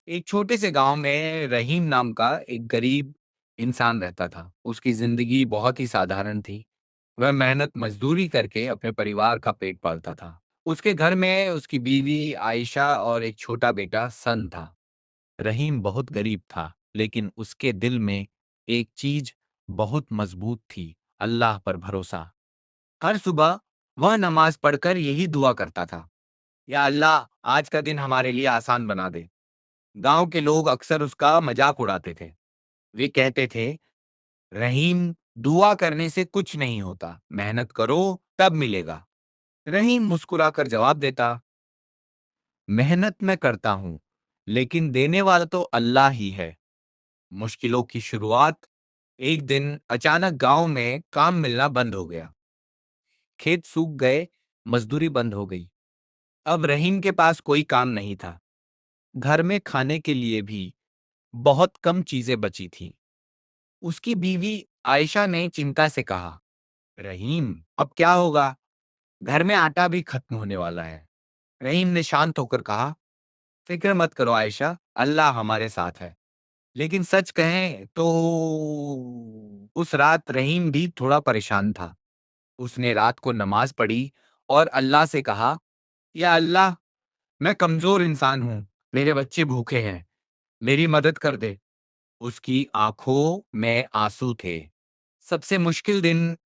एक छोटे से गांव में रहीम नाम का एक गरीब इंसान रहता था। उसकी जिंदगी बहुत ही साधारण थी। वह मेहनत मजदूरी करके अपने परिवार का पेट पालता था। उसके घर में उसकी बीवी आयशा और एक छोटा बेटा सन था। रहीम बहुत गरीब था, लेकिन उसके दिल में एक चीज बहुत मजबूत थी, अल्लाह पर भरोसा। हर सुबह वह नमाज पढ़कर यही दुआ करता था, या अल्लाह आज का दिन हमारे लिए आसान बना दे। गांव के लोग अक्सर उसका मजाक उड़ाते थे। वे कहते थे, रहीम, दुआ करने से कुछ नहीं होता, मेहनत करो तब मिलेगा। रहीम मुस्कुराकर जवाब देता, मेहनत मैं करता हूं, लेकिन देने वाला तो अल्लाह ही है। मुश्किलों की शुरुआत। एक दिन अचानक गांव में काम मिलना बंद हो गया। खेत सूख गए, मजदूरी बंद हो गई। अब रहीम के पास कोई काम नहीं था। घर में खाने के लिए भी बहुत कम चीजें बची थी। उसकी बीवी आयशा ने चिंता से कहा, रहीम, अब क्या होगा? घर में आटा भी खत्म होने वाला है। रहीम ने शांत होकर कहा, फिक्र मत करो आयशा, अल्लाह हमारे साथ है। लेकिन सच कहें तो उस रात रहीम भी थोड़ा परेशान था। उसने रात को नमाज पढ़ी और अल्लाह से कहा, या अल्लाह, मैं कमजोर इंसान हूं, मेरे बच्चे भूखे हैं, मेरी मदद कर दे। उसकी आंखों में आंसू थे। सबसे मुश्किल दिन,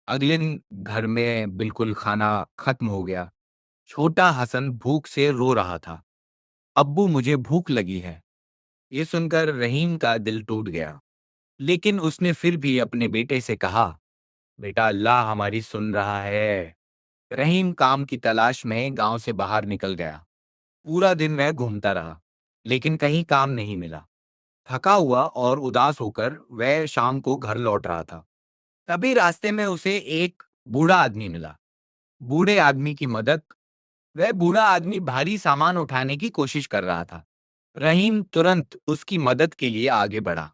अगले दिन घर में बिल्कुल खाना खत्म हो गया। छोटा हसन भूख से रो रहा था। अब्बू, मुझे भूख लगी है। ये सुनकर रहीम का दिल टूट गया। लेकिन उसने फिर भी अपने बेटे से कहा, बेटा, अल्लाह हमारी सुन रहा है। रहीम काम की तलाश में गांव से बाहर निकल गया। पूरा दिन वह घूमता रहा, लेकिन कहीं काम नहीं मिला। थका हुआ और उदास होकर वह शाम को घर लौट रहा था। तभी रास्ते में उसे एक बूढ़ा आदमी मिला। बूढ़े आदमी की मदद वह बूढ़ा आदमी भारी सामान उठाने की कोशिश कर रहा था। रहीम तुरंत उसकी मदद के लिए आगे बढ़ा।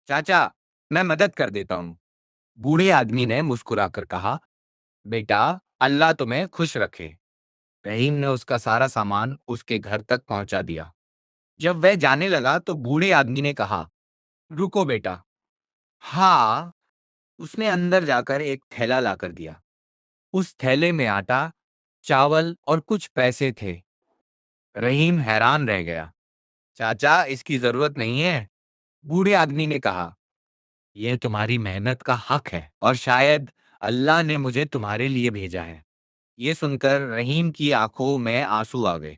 चाचा, मैं मदद कर देता हूँ। बूढ़े आदमी ने मुस्कुराकर कहा, बेटा, अल्लाह तुम्हें खुश रखे। रहीम ने उसका सारा सामान उसके घर तक पहुंचा दिया। जब वह जाने लगा तो बूढ़े आदमी ने कहा, रुको बेटा। हाँ, उसने अंदर जाकर एक थैला लाकर दिया। उस थैले में आटा, चावल और कुछ पैसे थे। रहीम हैरान रह गया। चाचा, इसकी जरूरत नहीं है, बूढ़े आदमी ने कहा। यह तुम्हारी मेहनत का हक है और शायद अल्लाह ने मुझे तुम्हारे लिए भेजा है। ये सुनकर रहीम की आंखों में आंसू आ गए।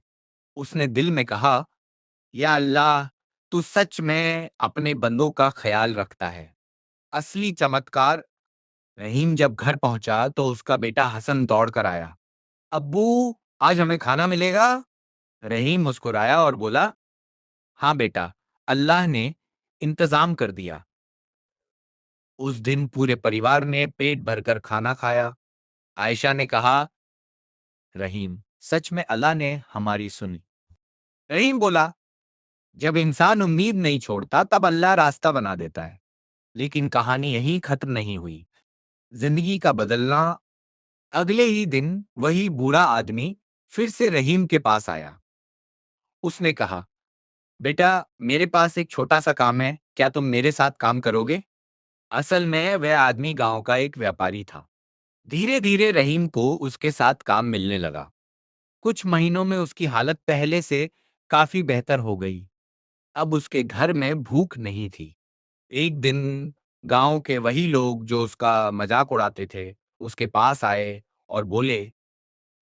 उसने दिल में कहा, या अल्लाह, तू सच में अपने बंदों का ख्याल रखता है। असली चमत्कार। रहीम जब घर पहुंचा तो उसका बेटा हसन दौड़ कर आया। अब्बू, आज हमें खाना मिलेगा? रहीम मुस्कुराया और बोला, हाँ बेटा, अल्लाह ने इंतजाम कर दिया। उस दिन पूरे परिवार ने पेट भरकर खाना खाया। आयशा ने कहा, रहीम, सच में अल्लाह ने हमारी सुनी। रहीम बोला, जब इंसान उम्मीद नहीं छोड़ता तब अल्लाह रास्ता बना देता है। लेकिन कहानी यही खत्म नहीं हुई। जिंदगी का बदलना। अगले ही दिन वही बूढ़ा आदमी फिर से रहीम के पास आया। उसने कहा, बेटा, मेरे पास एक छोटा सा काम है, क्या तुम मेरे साथ काम करोगे? असल में वह आदमी गांव का एक व्यापारी था। धीरे धीरे रहीम को उसके साथ काम मिलने लगा। कुछ महीनों में उसकी हालत पहले से काफी बेहतर हो गई। अब उसके घर में भूख नहीं थी। एक दिन गांव के वही लोग जो उसका मजाक उड़ाते थे, उसके पास आए और बोले,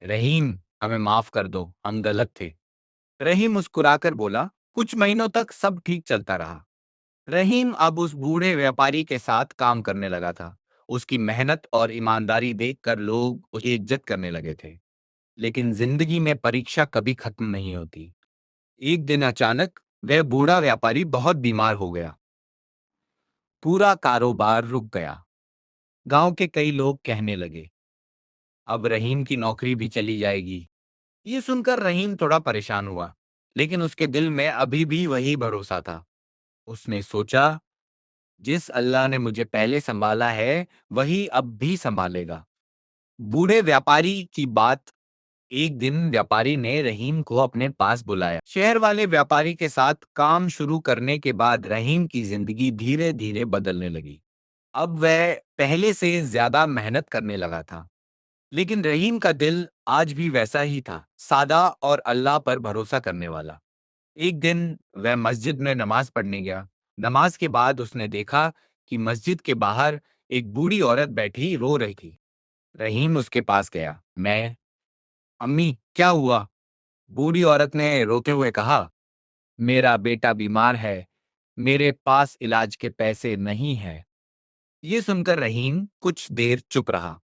रहीम, हमें माफ कर दो, हम गलत थे। रहीम मुस्कुराकर बोला, कुछ महीनों तक सब ठीक चलता रहा। रहीम अब उस बूढ़े व्यापारी के साथ काम करने लगा था। उसकी मेहनत और ईमानदारी देखकर लोग उसकी इज्जत करने लगे थे। लेकिन जिंदगी में परीक्षा कभी खत्म नहीं होती। एक दिन अचानक वह बूढ़ा व्यापारी बहुत बीमार हो गया। पूरा कारोबार रुक गया। गांव के कई लोग कहने लगे, अब रहीम की नौकरी भी चली जाएगी। ये सुनकर रहीम थोड़ा परेशान हुआ, लेकिन उसके दिल में अभी भी वही भरोसा था। उसने सोचा, जिस अल्लाह ने मुझे पहले संभाला है, वही अब भी संभालेगा। बूढ़े व्यापारी की बात एक दिन व्यापारी ने रहीम को अपने पास बुलाया। शहर वाले व्यापारी के साथ काम शुरू करने के बाद रहीम की जिंदगी धीरे धीरे बदलने लगी। अब वह पहले से ज्यादा मेहनत करने लगा था, लेकिन रहीम का दिल आज भी वैसा ही था, सादा और अल्लाह पर भरोसा करने वाला। एक दिन वह मस्जिद में नमाज पढ़ने गया। नमाज के बाद उसने देखा कि मस्जिद के बाहर एक बूढ़ी औरत बैठी रो रही थी। रहीम उसके पास गया। मैं अम्मी, क्या हुआ? बूढ़ी औरत ने रोते हुए कहा, मेरा बेटा बीमार है, मेरे पास इलाज के पैसे नहीं हैं। ये सुनकर रहीम कुछ देर चुप रहा।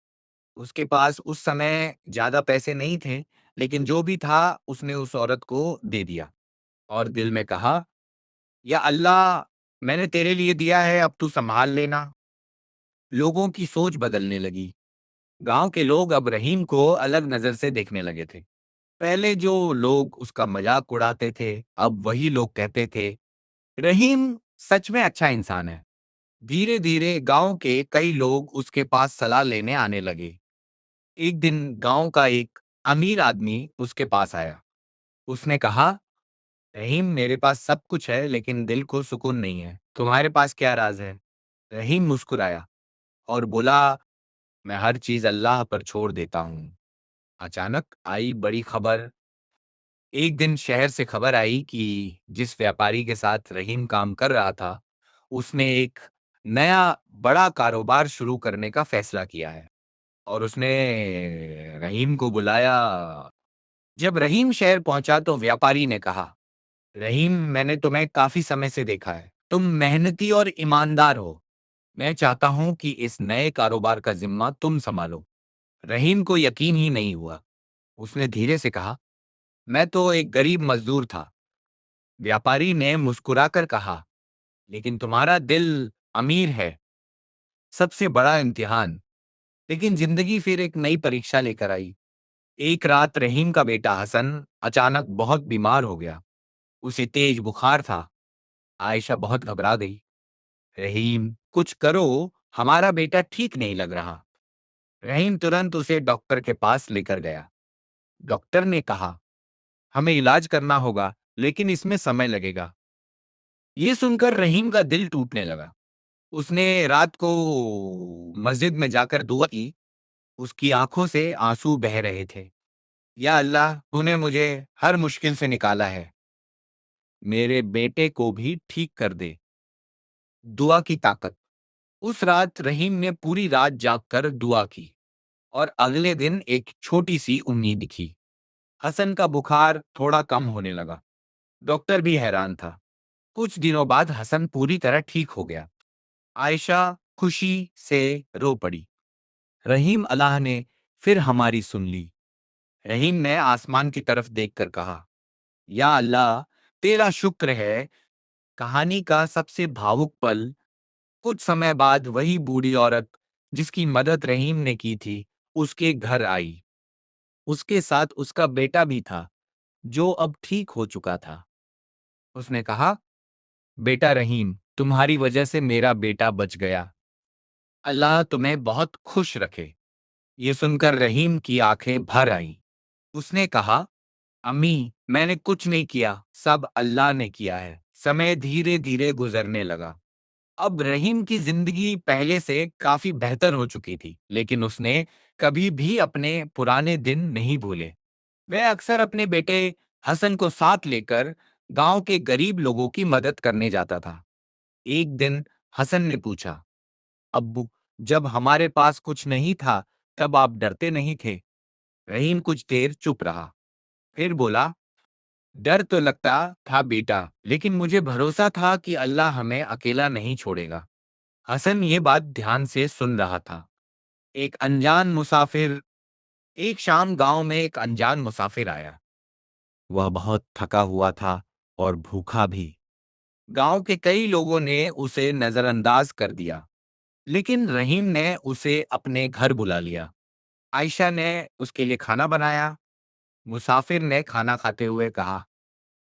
उसके पास उस समय ज्यादा पैसे नहीं थे, लेकिन जो भी था उसने उस औरत को दे दिया और दिल में कहा, या अल्लाह, मैंने तेरे लिए दिया है, अब तू संभाल लेना। लोगों की सोच बदलने लगी। गांव के लोग अब रहीम को अलग नजर से देखने लगे थे। पहले जो लोग उसका मजाक उड़ाते थे, अब वही लोग कहते थे, रहीम सच में अच्छा इंसान है। धीरे धीरे गांव के कई लोग उसके पास सलाह लेने आने लगे। एक दिन गांव का एक अमीर आदमी उसके पास आया। उसने कहा, रहीम, मेरे पास सब कुछ है लेकिन दिल को सुकून नहीं है, तुम्हारे पास क्या राज है? रहीम मुस्कुराया और बोला, मैं हर चीज अल्लाह पर छोड़ देता हूँ। अचानक आई बड़ी खबर। एक दिन शहर से खबर आई कि जिस व्यापारी के साथ रहीम काम कर रहा था, उसने एक नया बड़ा कारोबार शुरू करने का फैसला किया है और उसने रहीम को बुलाया। जब रहीम शहर पहुंचा तो व्यापारी ने कहा, रहीम, मैंने तुम्हें काफी समय से देखा है, तुम मेहनती और ईमानदार हो। मैं चाहता हूं कि इस नए कारोबार का जिम्मा तुम संभालो। रहीम को यकीन ही नहीं हुआ। उसने धीरे से कहा, मैं तो एक गरीब मजदूर था। व्यापारी ने मुस्कुराकर कहा, लेकिन तुम्हारा दिल अमीर है, सबसे बड़ा इम्तिहान। लेकिन जिंदगी फिर एक नई परीक्षा लेकर आई। एक रात रहीम का बेटा हसन अचानक बहुत बीमार हो गया। उसे तेज बुखार था। आयशा बहुत घबरा गई। रहीम, कुछ करो, हमारा बेटा ठीक नहीं लग रहा। रहीम तुरंत उसे डॉक्टर के पास लेकर गया। डॉक्टर ने कहा, हमें इलाज करना होगा, लेकिन इसमें समय लगेगा। ये सुनकर रहीम का दिल टूटने लगा। उसने रात को मस्जिद में जाकर दुआ की। उसकी आंखों से आंसू बह रहे थे। या अल्लाह, तूने मुझे हर मुश्किल से निकाला है, मेरे बेटे को भी ठीक कर दे। दुआ की ताकत। उस रात रहीम ने पूरी रात जागकर दुआ की और अगले दिन एक छोटी सी उम्मीद दिखी। हसन का बुखार थोड़ा कम होने लगा। डॉक्टर भी हैरान था। कुछ दिनों बाद हसन पूरी तरह ठीक हो गया। आयशा खुशी से रो पड़ी। रहीम, अल्लाह ने फिर हमारी सुन ली। रहीम ने आसमान की तरफ देखकर कहा, या अल्लाह, तेरा शुक्र है। कहानी का सबसे भावुक पल। कुछ समय बाद वही बूढ़ी औरत जिसकी मदद रहीम ने की थी, उसके घर आई। उसके साथ उसका बेटा भी था, जो अब ठीक हो चुका था। उसने कहा, बेटा रहीम, तुम्हारी वजह से मेरा बेटा बच गया। अल्लाह तुम्हें बहुत खुश रखे। ये सुनकर रहीम की आंखें भर आईं। उसने कहा, अम्मी, मैंने कुछ नहीं किया, सब अल्लाह ने किया है। समय धीरे धीरे गुजरने लगा। अब रहीम की जिंदगी पहले से काफी बेहतर हो चुकी थी, लेकिन उसने कभी भी अपने पुराने दिन नहीं भूले। वह अक्सर अपने बेटे हसन को साथ लेकर गांव के गरीब लोगों की मदद करने जाता था। एक दिन हसन ने पूछा, अब्बू, जब हमारे पास कुछ नहीं था, तब आप डरते नहीं थे? रहीम कुछ देर चुप रहा, फिर बोला, डर तो लगता था बेटा, लेकिन मुझे भरोसा था कि अल्लाह हमें अकेला नहीं छोड़ेगा। हसन ये बात ध्यान से सुन रहा था। एक अनजान मुसाफिर एक शाम गांव में एक अनजान मुसाफिर आया। वह बहुत थका हुआ था और भूखा भी। गांव के कई लोगों ने उसे नजरअंदाज कर दिया, लेकिन रहीम ने उसे अपने घर बुला लिया। आयशा ने उसके लिए खाना बनाया। मुसाफिर ने खाना खाते हुए कहा,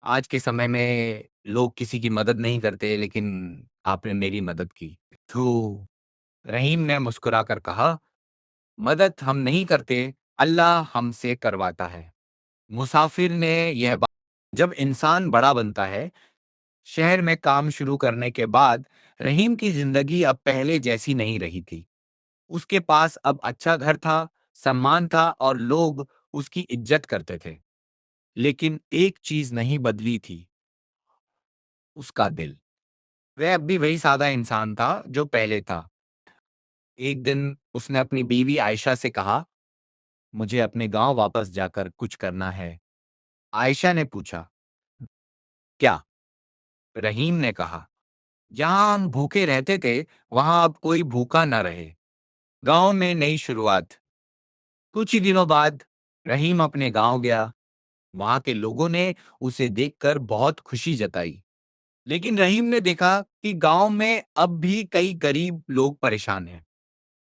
आज के समय में लोग किसी की मदद नहीं करते, लेकिन आपने मेरी मदद की। तो रहीम ने मुस्कुराकर कहा, मदद हम नहीं करते, अल्लाह हमसे करवाता है। मुसाफिर ने यह बात जब इंसान बड़ा बनता है, शहर में काम शुरू करने के बाद रहीम की जिंदगी अब पहले जैसी नहीं रही थी। उसके पास अब अच्छा घर था, सम्मान था और लोग उसकी इज्जत करते थे। लेकिन एक चीज नहीं बदली थी, उसका दिल। वह अब भी वही सादा इंसान था जो पहले था। एक दिन उसने अपनी बीवी आयशा से कहा, मुझे अपने गांव वापस जाकर कुछ करना है। आयशा ने पूछा, क्या? रहीम ने कहा, जहां हम भूखे रहते थे, वहां अब कोई भूखा न रहे। गांव में नई शुरुआत। कुछ ही दिनों बाद रहीम अपने गांव गया। वहां के लोगों ने उसे देखकर बहुत खुशी जताई। लेकिन रहीम ने देखा कि गांव में अब भी कई गरीब लोग परेशान हैं।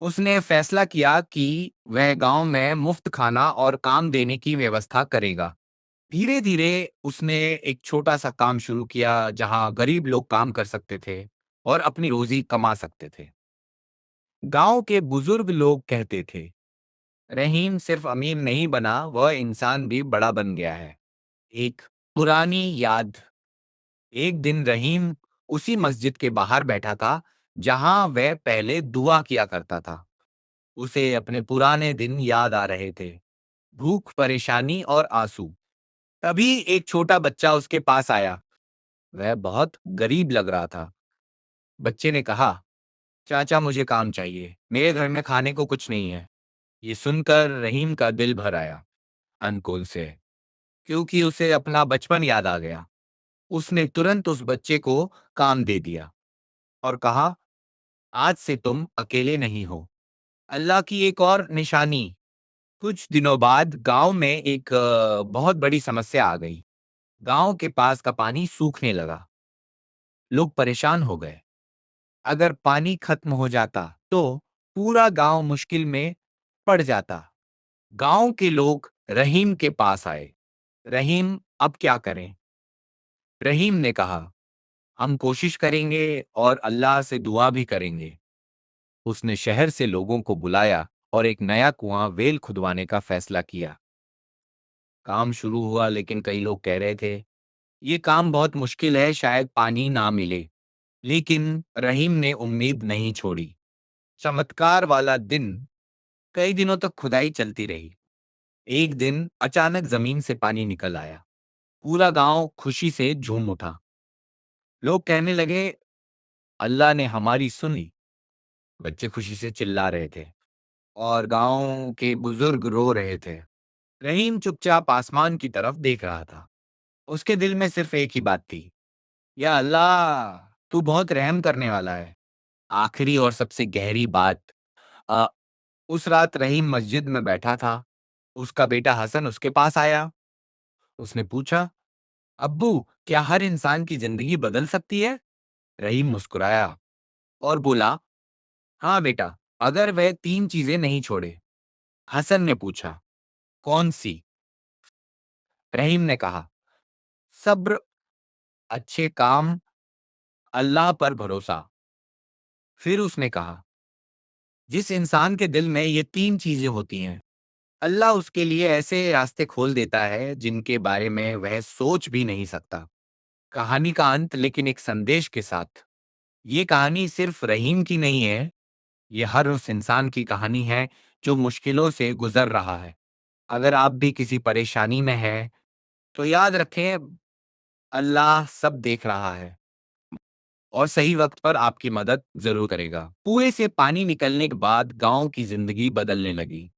उसने फैसला किया कि वह गांव में मुफ्त खाना और काम देने की व्यवस्था करेगा। धीरे धीरे उसने एक छोटा सा काम शुरू किया जहां गरीब लोग काम कर सकते थे और अपनी रोजी कमा सकते थे। गांव के बुजुर्ग लोग कहते थे, रहीम सिर्फ अमीर नहीं बना, वह इंसान भी बड़ा बन गया है। एक पुरानी याद। एक दिन रहीम उसी मस्जिद के बाहर बैठा था जहां वह पहले दुआ किया करता था। उसे अपने पुराने दिन याद आ रहे थे, भूख, परेशानी और आंसू। तभी एक छोटा बच्चा उसके पास आया। वह बहुत गरीब लग रहा था। बच्चे ने कहा, चाचा मुझे काम चाहिए, मेरे घर में खाने को कुछ नहीं है। ये सुनकर रहीम का दिल भर आया, अनकोल से, क्योंकि उसे अपना बचपन याद आ गया। उसने तुरंत उस बच्चे को काम दे दिया और कहा, आज से तुम अकेले नहीं हो। अल्लाह की एक और निशानी। कुछ दिनों बाद गांव में एक बहुत बड़ी समस्या आ गई। गांव के पास का पानी सूखने लगा। लोग परेशान हो गए। अगर पानी खत्म हो जाता तो पूरा गांव मुश्किल में पड़ जाता। गांव के लोग रहीम के पास आए। रहीम, अब क्या करें? रहीम ने कहा, हम कोशिश करेंगे और अल्लाह से दुआ भी करेंगे। उसने शहर से लोगों को बुलाया और एक नया कुआं वेल खुदवाने का फैसला किया। काम शुरू हुआ लेकिन कई लोग कह रहे थे, ये काम बहुत मुश्किल है, शायद पानी ना मिले। लेकिन रहीम ने उम्मीद नहीं छोड़ी। चमत्कार वाला दिन। कई दिनों तक खुदाई चलती रही। एक दिन अचानक जमीन से पानी निकल आया। पूरा गांव खुशी से झूम उठा। लोग कहने लगे, अल्लाह ने हमारी सुनी। बच्चे खुशी से चिल्ला रहे थे और गांव के बुजुर्ग रो रहे थे। रहीम चुपचाप आसमान की तरफ देख रहा था। उसके दिल में सिर्फ एक ही बात थी, या अल्लाह, तू बहुत रहम करने वाला है। आखिरी और सबसे गहरी बात। अ, उस रात रहीम मस्जिद में बैठा था। उसका बेटा हसन उसके पास आया। उसने पूछा, अब्बू, क्या हर इंसान की जिंदगी बदल सकती है? रहीम मुस्कुराया और बोला, हाँ बेटा, अगर वह तीन चीजें नहीं छोड़े। हसन ने पूछा, कौन सी? रहीम ने कहा, सब्र, अच्छे काम, अल्लाह पर भरोसा। फिर उसने कहा, जिस इंसान के दिल में ये तीन चीजें होती हैं, अल्लाह उसके लिए ऐसे रास्ते खोल देता है जिनके बारे में वह सोच भी नहीं सकता। कहानी का अंत, लेकिन एक संदेश के साथ। ये कहानी सिर्फ रहीम की नहीं है, ये हर उस इंसान की कहानी है जो मुश्किलों से गुजर रहा है। अगर आप भी किसी परेशानी में हैं, तो याद रखें, अल्लाह सब देख रहा है और सही वक्त पर आपकी मदद जरूर करेगा। कुएं से पानी निकलने के बाद गांव की जिंदगी बदलने लगी।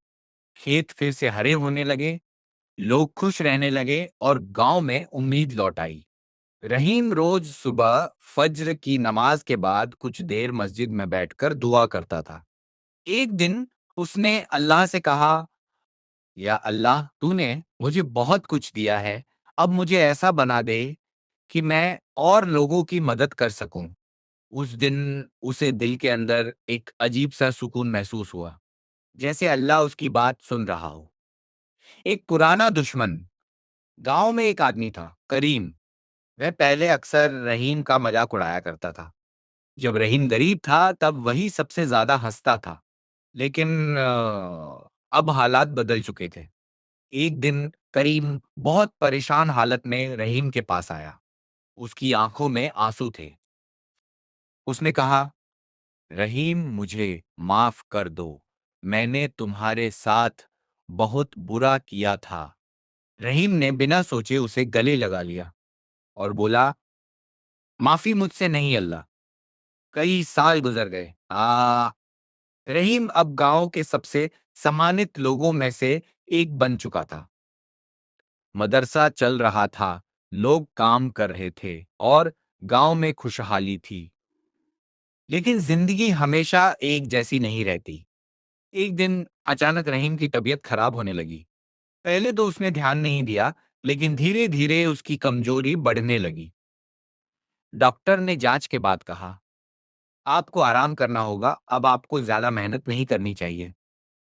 खेत फिर से हरे होने लगे, लोग खुश रहने लगे और गांव में उम्मीद लौट आई। रहीम रोज सुबह फज्र की नमाज के बाद कुछ देर मस्जिद में बैठकर दुआ करता था। एक दिन उसने अल्लाह से कहा, या अल्लाह, तूने मुझे बहुत कुछ दिया है, अब मुझे ऐसा बना दे कि मैं और लोगों की मदद कर सकूं। उस दिन उसे दिल के अंदर एक अजीब सा सुकून महसूस हुआ, जैसे अल्लाह उसकी बात सुन रहा हो। एक पुराना दुश्मन। गांव में एक आदमी था, करीम। वह पहले अक्सर रहीम का मजाक उड़ाया करता था। जब रहीम गरीब था तब वही सबसे ज्यादा हंसता था। लेकिन अब हालात बदल चुके थे। एक दिन करीम बहुत परेशान हालत में रहीम के पास आया। उसकी आंखों में आंसू थे। उसने कहा, रहीम, मुझे माफ कर दो। मैंने तुम्हारे साथ बहुत बुरा किया था। रहीम ने बिना सोचे उसे गले लगा लिया और बोला, माफी मुझसे नहीं अल्लाह। कई साल गुजर गए। रहीम अब गांव के सबसे सम्मानित लोगों में से एक बन चुका था। मदरसा चल रहा था, लोग काम कर रहे थे और गांव में खुशहाली थी। लेकिन जिंदगी हमेशा एक जैसी नहीं रहती। एक दिन अचानक रहीम की तबीयत खराब होने लगी। पहले तो उसने ध्यान नहीं दिया, लेकिन धीरे धीरे उसकी कमजोरी बढ़ने लगी। डॉक्टर ने जांच के बाद कहा, आपको आराम करना होगा, अब आपको ज्यादा मेहनत नहीं करनी चाहिए।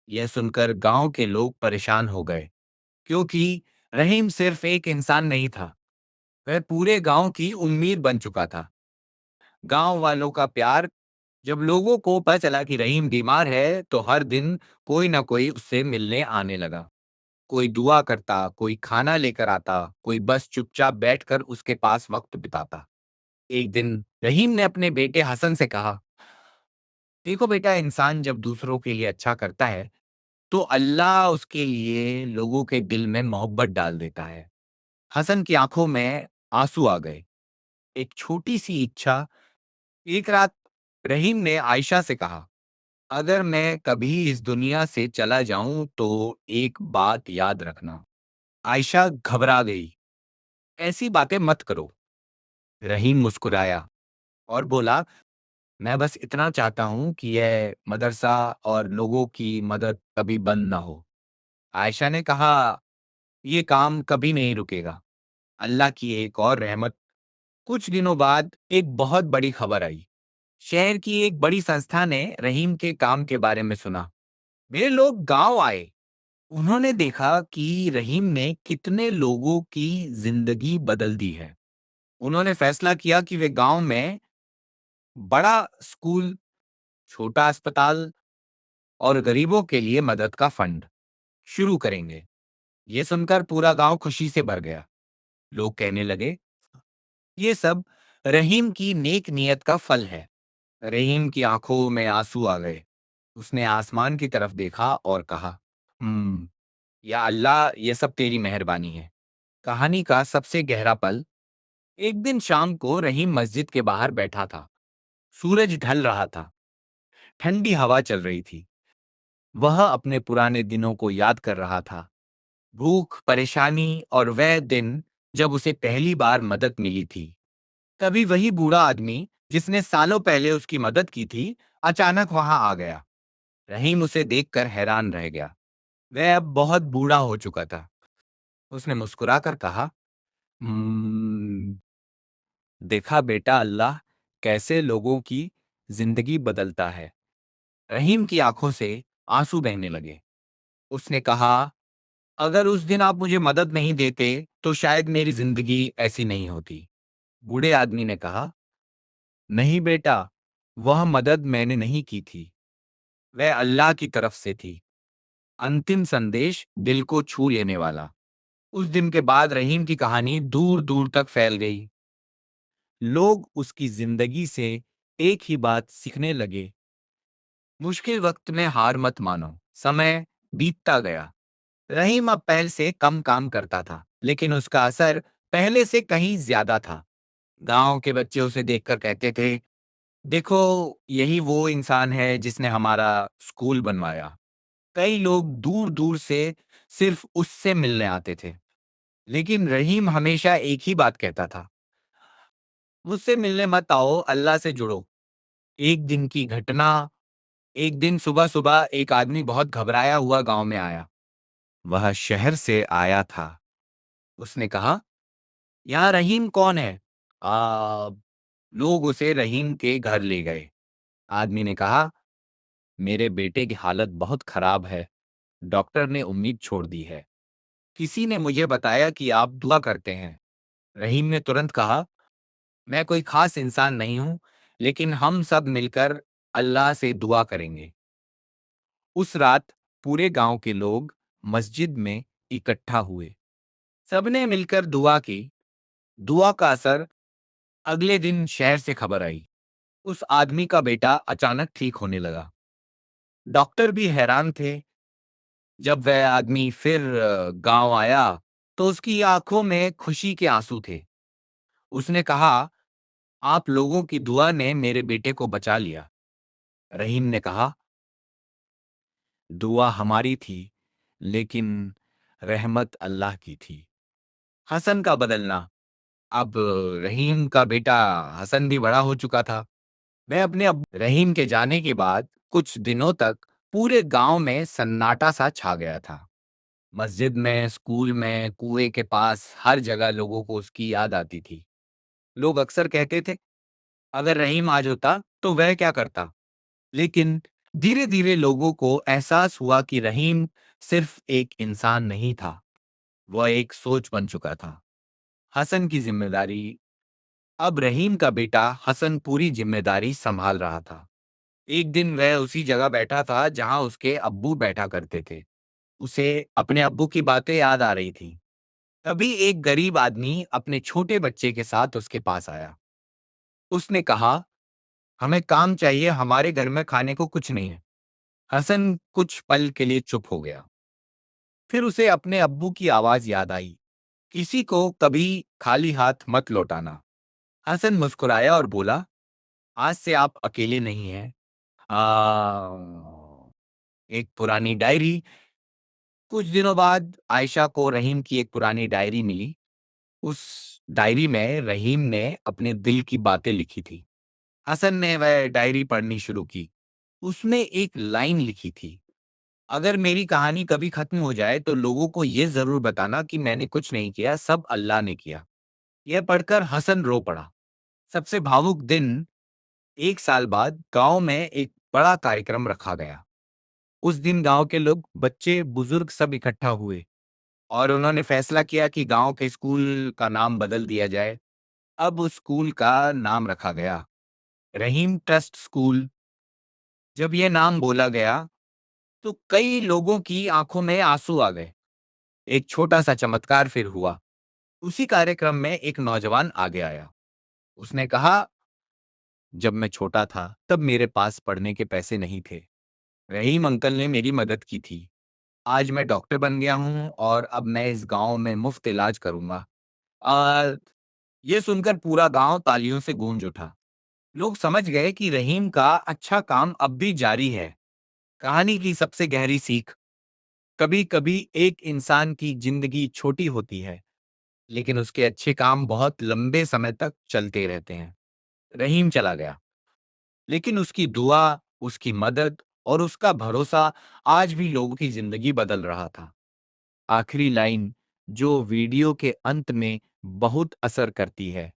यह सुनकर गांव के लोग परेशान हो गए, क्योंकि रहीम सिर्फ एक इंसान नहीं था, वह पूरे गांव की उम्मीद बन चुका था। गांव वालों का प्यार, जब लोगों को पता चला कि रहीम बीमार है, तो हर दिन कोई ना कोई उससे मिलने आने लगा। कोई दुआ करता, कोई खाना लेकर आता, कोई बस चुपचाप बैठकर उसके पास वक्त बिताता। एक दिन रहीम ने अपने बेटे हसन से कहा, देखो बेटा, इंसान जब दूसरों के लिए अच्छा करता है, तो अल्लाह उसके लिए लोगों के दिल में मोहब्बत डाल देता है। हसन की आंखों में आंसू आ गए। एक छोटी सी इच्छा। एक रात रहीम ने आयशा से कहा, अगर मैं कभी इस दुनिया से चला जाऊं तो एक बात याद रखना। आयशा घबरा गई। ऐसी बातें मत करो। रहीम मुस्कुराया और बोला, मैं बस इतना चाहता हूं कि यह मदरसा और लोगों की मदद कभी बंद ना हो। आयशा ने कहा, ये काम कभी नहीं रुकेगा, अल्लाह की एक और रहमत। कुछ दिनों बाद एक बहुत बड़ी खबर आई। शहर की एक बड़ी संस्था ने रहीम के काम के बारे में सुना। मेरे लोग गांव आए। उन्होंने देखा कि रहीम ने कितने लोगों की जिंदगी बदल दी है। उन्होंने फैसला किया कि वे गांव में बड़ा स्कूल, छोटा अस्पताल और गरीबों के लिए मदद का फंड शुरू करेंगे। ये सुनकर पूरा गांव खुशी से भर गया। लोग कहने लगे, ये सब रहीम की नेक नियत का फल है। रहीम की आंखों में आंसू आ गए। उसने आसमान की तरफ देखा और कहा, हम्म, या अल्लाह, ये सब तेरी मेहरबानी है। कहानी का सबसे गहरा पल। एक दिन शाम को रहीम मस्जिद के बाहर बैठा था। सूरज ढल रहा था। ठंडी हवा चल रही थी। वह अपने पुराने दिनों को याद कर रहा था। भूख, परेशानी और वह दिन जब उसे पहली बार मदद मिली थी। तभी वही बूढ़ा आदमी जिसने सालों पहले उसकी मदद की थी, अचानक वहां आ गया। रहीम उसे देखकर हैरान रह गया। वह अब बहुत बूढ़ा हो चुका था। उसने मुस्कुराकर कहा, "हम्म, देखा बेटा, अल्लाह कैसे लोगों की जिंदगी बदलता है।" रहीम की आंखों से आंसू बहने लगे। उसने कहा, अगर उस दिन आप मुझे मदद नहीं देते, तो शायद मेरी जिंदगी ऐसी नहीं होती। बूढ़े आदमी ने कहा, नहीं बेटा, वह मदद मैंने नहीं की थी, वह अल्लाह की तरफ से थी। अंतिम संदेश दिल को छू लेने वाला। उस दिन के बाद रहीम की कहानी दूर दूर तक फैल गई। लोग उसकी जिंदगी से एक ही बात सीखने लगे, मुश्किल वक्त में हार मत मानो। समय बीतता गया। रहीम अब पहले से कम काम करता था, लेकिन उसका असर पहले से कहीं ज्यादा था। गांव के बच्चे उसे देखकर कहते थे, देखो, यही वो इंसान है जिसने हमारा स्कूल बनवाया। कई लोग दूर दूर से सिर्फ उससे मिलने आते थे, लेकिन रहीम हमेशा एक ही बात कहता था, मुझसे मिलने मत आओ, अल्लाह से जुड़ो। एक दिन की घटना। एक दिन सुबह सुबह एक आदमी बहुत घबराया हुआ गांव में आया। वह शहर से आया था। उसने कहा, यहाँ रहीम कौन है? आ, लोग उसे रहीम के घर ले गए। आदमी ने कहा, मेरे बेटे की हालत बहुत खराब है। डॉक्टर ने उम्मीद छोड़ दी है। किसी ने मुझे बताया कि आप दुआ करते हैं। रहीम ने तुरंत कहा, मैं कोई खास इंसान नहीं हूं, लेकिन हम सब मिलकर अल्लाह से दुआ करेंगे। उस रात पूरे गांव के लोग मस्जिद में इकट्ठा हुए। सबने मिलकर दुआ की। दुआ का असर, अगले दिन शहर से खबर आई, उस आदमी का बेटा अचानक ठीक होने लगा। डॉक्टर भी हैरान थे। जब वह आदमी फिर गांव आया तो उसकी आंखों में खुशी के आंसू थे। उसने कहा, आप लोगों की दुआ ने मेरे बेटे को बचा लिया। रहीम ने कहा, दुआ हमारी थी, लेकिन रहमत अल्लाह की थी। हसन का बदलना। अब रहीम का बेटा हसन भी बड़ा हो चुका था। मैं अपने अब रहीम के जाने के बाद कुछ दिनों तक पूरे गांव में सन्नाटा सा छा गया था। मस्जिद में, स्कूल में, कुएं के पास, हर जगह लोगों को उसकी याद आती थी। लोग अक्सर कहते थे, अगर रहीम आज होता तो वह क्या करता। लेकिन धीरे धीरे लोगों को एहसास हुआ कि रहीम सिर्फ एक इंसान नहीं था, वह एक सोच बन चुका था। हसन की जिम्मेदारी। अब रहीम का बेटा हसन पूरी जिम्मेदारी संभाल रहा था। एक दिन वह उसी जगह बैठा था जहां उसके अब्बू बैठा करते थे। उसे अपने अब्बू की बातें याद आ रही थी। तभी एक गरीब आदमी अपने छोटे बच्चे के साथ उसके पास आया। उसने कहा, हमें काम चाहिए, हमारे घर में खाने को कुछ नहीं है। हसन कुछ पल के लिए चुप हो गया। फिर उसे अपने अब्बू की आवाज याद आई, किसी को कभी खाली हाथ मत लौटाना। हसन मुस्कुराया और बोला, आज से आप अकेले नहीं हैं। एक पुरानी डायरी। कुछ दिनों बाद आयशा को रहीम की एक पुरानी डायरी मिली। उस डायरी में रहीम ने अपने दिल की बातें लिखी थी। हसन ने वह डायरी पढ़नी शुरू की। उसमें एक लाइन लिखी थी, अगर मेरी कहानी कभी खत्म हो जाए तो लोगों को यह जरूर बताना कि मैंने कुछ नहीं किया, सब अल्लाह ने किया। यह पढ़कर हसन रो पड़ा। सबसे भावुक दिन। 1 साल बाद गांव में एक बड़ा कार्यक्रम रखा गया। उस दिन गांव के लोग, बच्चे, बुजुर्ग सब इकट्ठा हुए और उन्होंने फैसला किया कि गांव के स्कूल का नाम बदल दिया जाए। अब उस स्कूल का नाम रखा गया रहीम ट्रस्ट स्कूल। जब यह नाम बोला गया तो कई लोगों की आंखों में आंसू आ गए। एक छोटा सा चमत्कार फिर हुआ। उसी कार्यक्रम में एक नौजवान आगे आया। उसने कहा, जब मैं छोटा था तब मेरे पास पढ़ने के पैसे नहीं थे। रहीम अंकल ने मेरी मदद की थी। आज मैं डॉक्टर बन गया हूँ और अब मैं इस गांव में मुफ्त इलाज करूंगा। आ, ये सुनकर पूरा गांव तालियों से गूंज उठा। लोग समझ गए कि रहीम का अच्छा काम अब भी जारी है। कहानी की सबसे गहरी सीख। कभी कभी एक इंसान की जिंदगी छोटी होती है, लेकिन उसके अच्छे काम बहुत लंबे समय तक चलते रहते हैं। रहीम चला गया, लेकिन उसकी दुआ, उसकी मदद और उसका भरोसा आज भी लोगों की जिंदगी बदल रहा था। आखिरी लाइन जो वीडियो के अंत में बहुत असर करती है।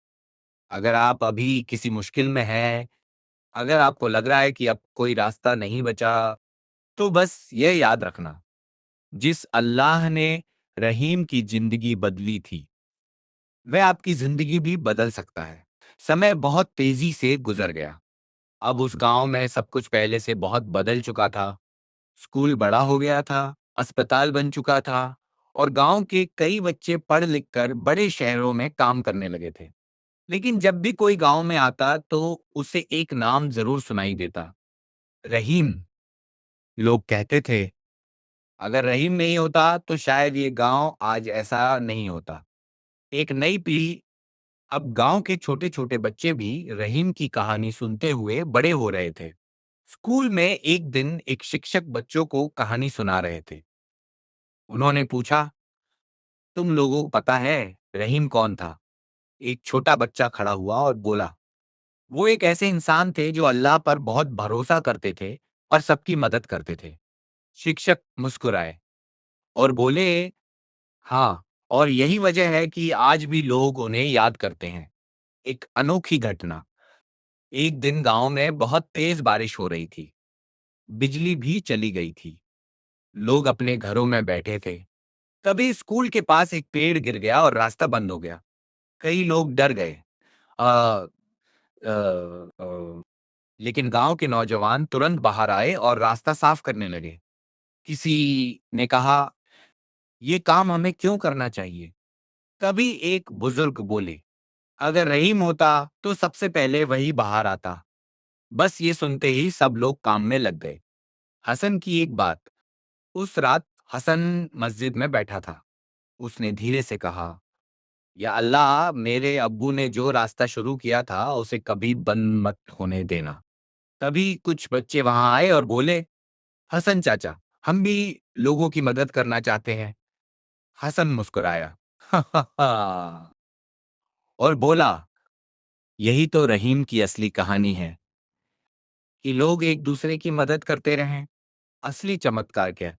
अगर आप अभी किसी मुश्किल में हैं, अगर आपको लग रहा है कि अब कोई रास्ता नहीं बचा, तो बस ये याद रखना, जिस अल्लाह ने रहीम की जिंदगी बदली थी, वह आपकी जिंदगी भी बदल सकता है। समय बहुत तेजी से गुजर गया। अब उस गांव में सब कुछ पहले से बहुत बदल चुका था। स्कूल बड़ा हो गया था, अस्पताल बन चुका था और गांव के कई बच्चे पढ़ लिख कर बड़े शहरों में काम करने लगे थे। लेकिन जब भी कोई गांव में आता तो उसे एक नाम जरूर सुनाई देता, रहीम। लोग कहते थे, अगर रहीम नहीं होता तो शायद ये गांव आज ऐसा नहीं होता। एक नई पीढ़ी। अब गांव के छोटे छोटे बच्चे भी रहीम की कहानी सुनते हुए बड़े हो रहे थे। स्कूल में एक दिन एक शिक्षक बच्चों को कहानी सुना रहे थे। उन्होंने पूछा, तुम लोगों को पता है रहीम कौन था? एक छोटा बच्चा खड़ा हुआ और बोला, वो एक ऐसे इंसान थे जो अल्लाह पर बहुत भरोसा करते थे और सबकी मदद करते थे। शिक्षक मुस्कुराए और बोले, हाँ, और यही वजह है कि आज भी लोग उन्हें याद करते हैं। एक अनोखी घटना। एक दिन गांव में बहुत तेज बारिश हो रही थी। बिजली भी चली गई थी। लोग अपने घरों में बैठे थे। तभी स्कूल के पास एक पेड़ गिर गया और रास्ता बंद हो गया। कई लोग डर गए। अ, अ, अ, लेकिन गांव के नौजवान तुरंत बाहर आए और रास्ता साफ करने लगे। किसी ने कहा, "ये काम हमें क्यों करना चाहिए?" तभी एक बुजुर्ग बोले, "अगर रहीम होता, तो सबसे पहले वही बाहर आता।" बस ये सुनते ही सब लोग काम में लग गए। हसन की एक बात, उस रात हसन मस्जिद में बैठा था। उसने धीरे से कहा, या अल्लाह, मेरे अब्बू ने जो रास्ता शुरू किया था उसे कभी बंद मत होने देना। तभी कुछ बच्चे वहां आए और बोले, हसन चाचा, हम भी लोगों की मदद करना चाहते हैं। हसन मुस्कुराया और बोला, यही तो रहीम की असली कहानी है, कि लोग एक दूसरे की मदद करते रहें। असली चमत्कार क्या